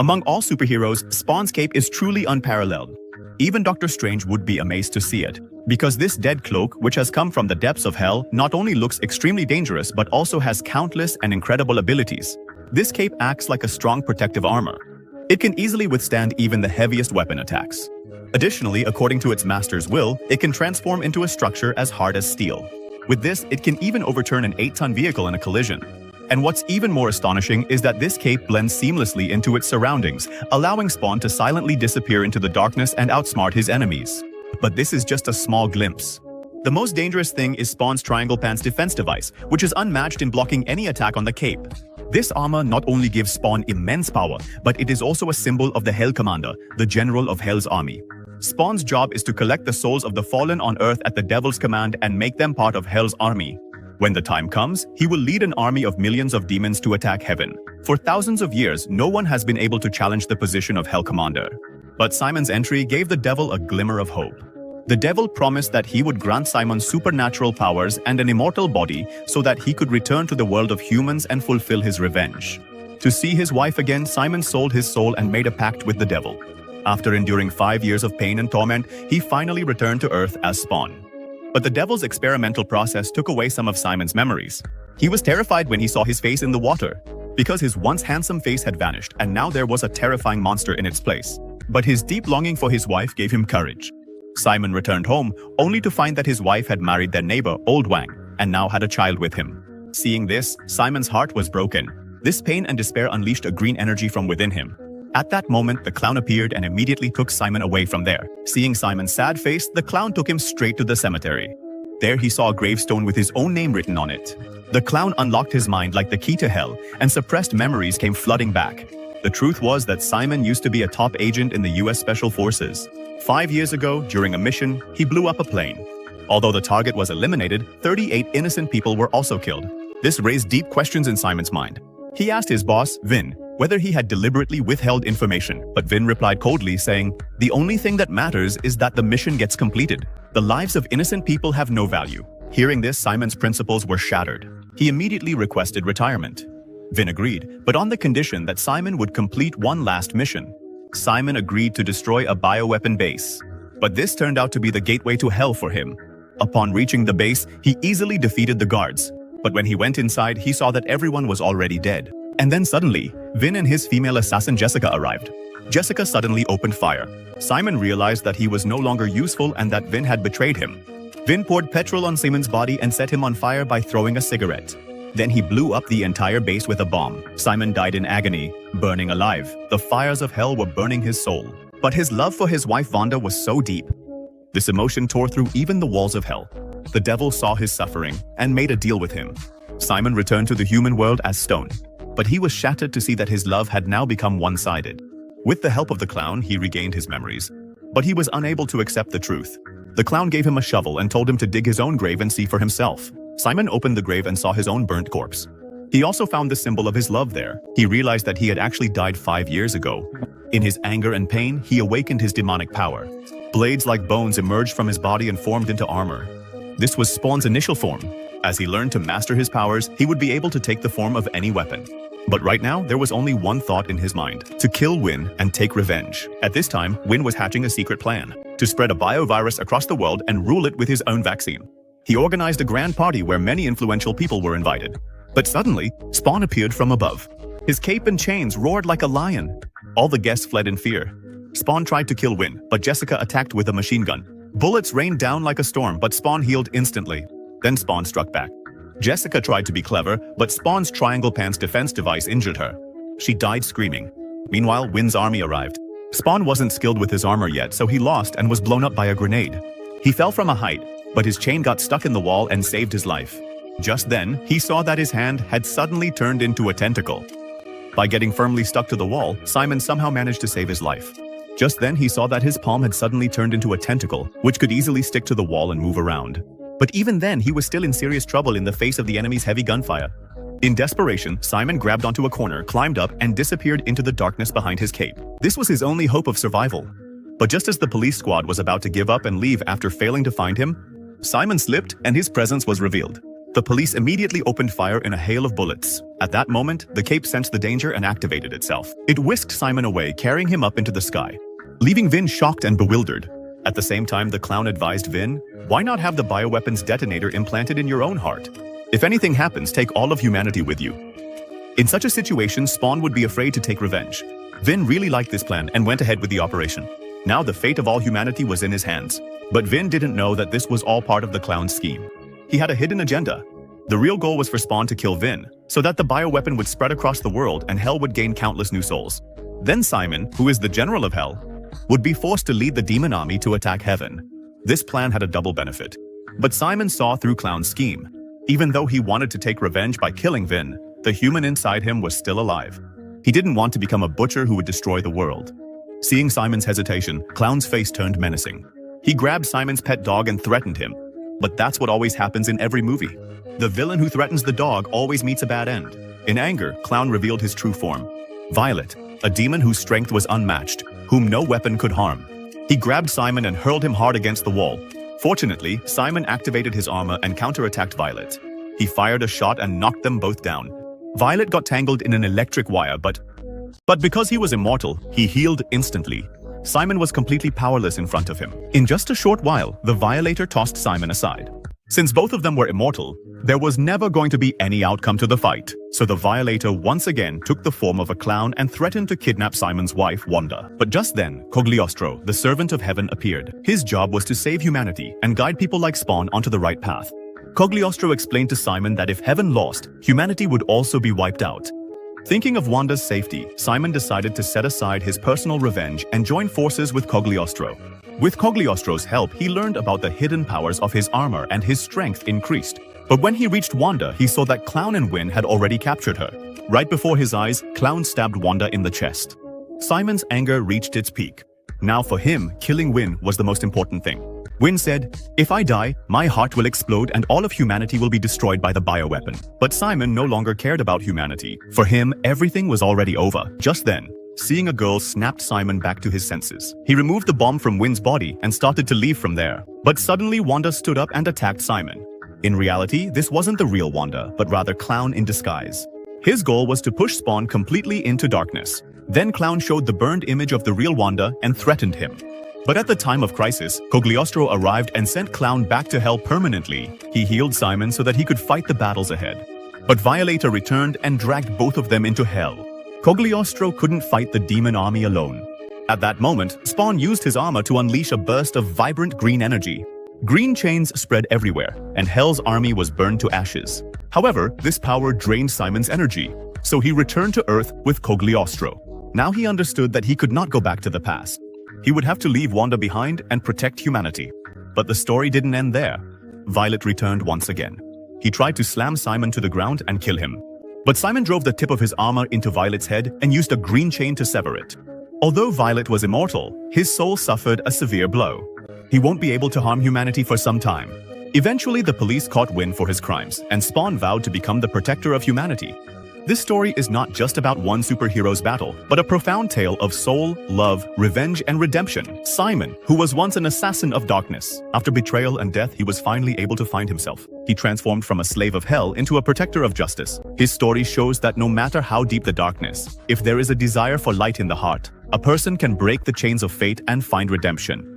Among all superheroes, Spawn's cape is truly unparalleled. Even Doctor Strange would be amazed to see it, because this dead cloak, which has come from the depths of hell, not only looks extremely dangerous but also has countless and incredible abilities. This cape acts like a strong protective armor. It can easily withstand even the heaviest weapon attacks. Additionally, according to its master's will, it can transform into a structure as hard as steel. With this, it can even overturn an 8-ton vehicle in a collision. And what's even more astonishing is that this cape blends seamlessly into its surroundings, allowing Spawn to silently disappear into the darkness and outsmart his enemies. But this is just a small glimpse. The most dangerous thing is Spawn's triangle pants defense device, which is unmatched in blocking any attack on the cape. This armor not only gives Spawn immense power, but it is also a symbol of the Hell Commander, the general of Hell's army. Spawn's job is to collect the souls of the fallen on Earth at the Devil's command and make them part of Hell's army. When the time comes, he will lead an army of millions of demons to attack heaven. For thousands of years, no one has been able to challenge the position of Hell Commander. But Simon's entry gave the devil a glimmer of hope. The devil promised that he would grant Simon supernatural powers and an immortal body so that he could return to the world of humans and fulfill his revenge. To see his wife again, Simon sold his soul and made a pact with the devil. After enduring 5 years of pain and torment, he finally returned to Earth as Spawn. But the devil's experimental process took away some of Simon's memories. He was terrified when he saw his face in the water, because his once handsome face had vanished and now there was a terrifying monster in its place. But his deep longing for his wife gave him courage. Simon returned home, only to find that his wife had married their neighbor, Old Wang, and now had a child with him. Seeing this, Simon's heart was broken. This pain and despair unleashed a green energy from within him. At that moment, the clown appeared and immediately took Simon away from there. Seeing Simon's sad face, the clown took him straight to the cemetery. There he saw a gravestone with his own name written on it. The clown unlocked his mind like the key to hell, and suppressed memories came flooding back. The truth was that Simon used to be a top agent in the US Special Forces. 5 years ago, during a mission, he blew up a plane. Although the target was eliminated, 38 innocent people were also killed. This raised deep questions in Simon's mind. He asked his boss, Vin, whether he had deliberately withheld information, but Vin replied coldly, saying, "The only thing that matters is that the mission gets completed. The lives of innocent people have no value." Hearing this, Simon's principles were shattered. He immediately requested retirement. Vin agreed, but on the condition that Simon would complete one last mission. Simon agreed to destroy a bioweapon base. But this turned out to be the gateway to hell for him. Upon reaching the base, he easily defeated the guards. But when he went inside, he saw that everyone was already dead. And then suddenly, Vin and his female assassin Jessica arrived. Jessica suddenly opened fire. Simon realized that he was no longer useful and that Vin had betrayed him. Vin poured petrol on Simon's body and set him on fire by throwing a cigarette. Then he blew up the entire base with a bomb. Simon died in agony, burning alive. The fires of hell were burning his soul. But his love for his wife Wanda was so deep. This emotion tore through even the walls of hell. The devil saw his suffering and made a deal with him. Simon returned to the human world as Stone. But he was shattered to see that his love had now become one-sided. With the help of the clown, he regained his memories. But he was unable to accept the truth. The clown gave him a shovel and told him to dig his own grave and see for himself. Simon opened the grave and saw his own burnt corpse. He also found the symbol of his love there. He realized that he had actually died 5 years ago. In his anger and pain, he awakened his demonic power. Blades like bones emerged from his body and formed into armor. This was Spawn's initial form. As he learned to master his powers, he would be able to take the form of any weapon. But right now, there was only one thought in his mind: to kill Win and take revenge. At this time, Win was hatching a secret plan to spread a biovirus across the world and rule it with his own vaccine. He organized a grand party where many influential people were invited. But suddenly, Spawn appeared from above. His cape and chains roared like a lion. All the guests fled in fear. Spawn tried to kill Win, but Jessica attacked with a machine gun. Bullets rained down like a storm, but Spawn healed instantly. Then Spawn struck back. Jessica tried to be clever, but Spawn's triangle pants defense device injured her. She died screaming. Meanwhile, Win's army arrived. Spawn wasn't skilled with his armor yet, so he lost and was blown up by a grenade. He fell from a height, but his chain got stuck in the wall and saved his life. Just then, he saw that his hand had suddenly turned into a tentacle. By getting firmly stuck to the wall, Simon somehow managed to save his life. Just then, he saw that his palm had suddenly turned into a tentacle, which could easily stick to the wall and move around. But even then, he was still in serious trouble in the face of the enemy's heavy gunfire. In desperation, Simon grabbed onto a corner, climbed up, and disappeared into the darkness behind his cape. This was his only hope of survival. But just as the police squad was about to give up and leave after failing to find him, Simon slipped and his presence was revealed. The police immediately opened fire in a hail of bullets. At that moment, the cape sensed the danger and activated itself. It whisked Simon away, carrying him up into the sky, leaving Vin shocked and bewildered. At the same time, the clown advised Vin, "Why not have the bioweapons detonator implanted in your own heart? If anything happens, take all of humanity with you." In such a situation, Spawn would be afraid to take revenge. Vin really liked this plan and went ahead with the operation. Now the fate of all humanity was in his hands. But Vin didn't know that this was all part of the clown's scheme. He had a hidden agenda. The real goal was for Spawn to kill Vin, so that the bioweapon would spread across the world and Hell would gain countless new souls. Then Simon, who is the general of Hell, would be forced to lead the demon army to attack Heaven. This plan had a double benefit. But Simon saw through Clown's scheme. Even though he wanted to take revenge by killing Vin, the human inside him was still alive. He didn't want to become a butcher who would destroy the world. Seeing Simon's hesitation, Clown's face turned menacing. He grabbed Simon's pet dog and threatened him. But that's what always happens in every movie. The villain who threatens the dog always meets a bad end. In anger, Clown revealed his true form. Violet, a demon whose strength was unmatched, whom no weapon could harm. He grabbed Simon and hurled him hard against the wall. Fortunately, Simon activated his armor and counterattacked Violet. He fired a shot and knocked them both down. Violet got tangled in an electric wire, but because he was immortal, he healed instantly. Simon was completely powerless in front of him. In just a short while, the Violator tossed Simon aside. Since both of them were immortal, there was never going to be any outcome to the fight, so the Violator once again took the form of a clown and threatened to kidnap Simon's wife, Wanda. But just then, Cogliostro, the servant of heaven, appeared. His job was to save humanity and guide people like Spawn onto the right path. Cogliostro explained to Simon that if heaven lost, humanity would also be wiped out. Thinking of Wanda's safety, Simon decided to set aside his personal revenge and join forces with Cogliostro. With Cogliostro's help, he learned about the hidden powers of his armor and his strength increased. But when he reached Wanda, he saw that Clown and Win had already captured her. Right before his eyes, Clown stabbed Wanda in the chest. Simon's anger reached its peak. Now for him, killing Win was the most important thing. Win said, "If I die, my heart will explode and all of humanity will be destroyed by the bioweapon." But Simon no longer cared about humanity. For him, everything was already over. Just then, seeing a girl snapped Simon back to his senses. He removed the bomb from Win's body and started to leave from there. But suddenly Wanda stood up and attacked Simon. In reality, this wasn't the real Wanda, but rather Clown in disguise. His goal was to push Spawn completely into darkness. Then Clown showed the burned image of the real Wanda and threatened him. But at the time of crisis, Cogliostro arrived and sent Clown back to Hell permanently. He healed Simon so that he could fight the battles ahead. But Violator returned and dragged both of them into Hell. Cogliostro couldn't fight the demon army alone. At that moment, Spawn used his armor to unleash a burst of vibrant green energy. Green chains spread everywhere, and Hell's army was burned to ashes. However, this power drained Simon's energy, so he returned to Earth with Cogliostro. Now he understood that he could not go back to the past. He would have to leave Wanda behind and protect humanity. But the story didn't end there. Violet returned once again. He tried to slam Simon to the ground and kill him. But Simon drove the tip of his armor into Violet's head and used a green chain to sever it. Although Violet was immortal, his soul suffered a severe blow. He won't be able to harm humanity for some time. Eventually, the police caught Win for his crimes, and Spawn vowed to become the protector of humanity. This story is not just about one superhero's battle, but a profound tale of soul, love, revenge, and redemption. Simon, who was once an assassin of darkness, after betrayal and death, he was finally able to find himself. He transformed from a slave of hell into a protector of justice. His story shows that no matter how deep the darkness, if there is a desire for light in the heart, a person can break the chains of fate and find redemption.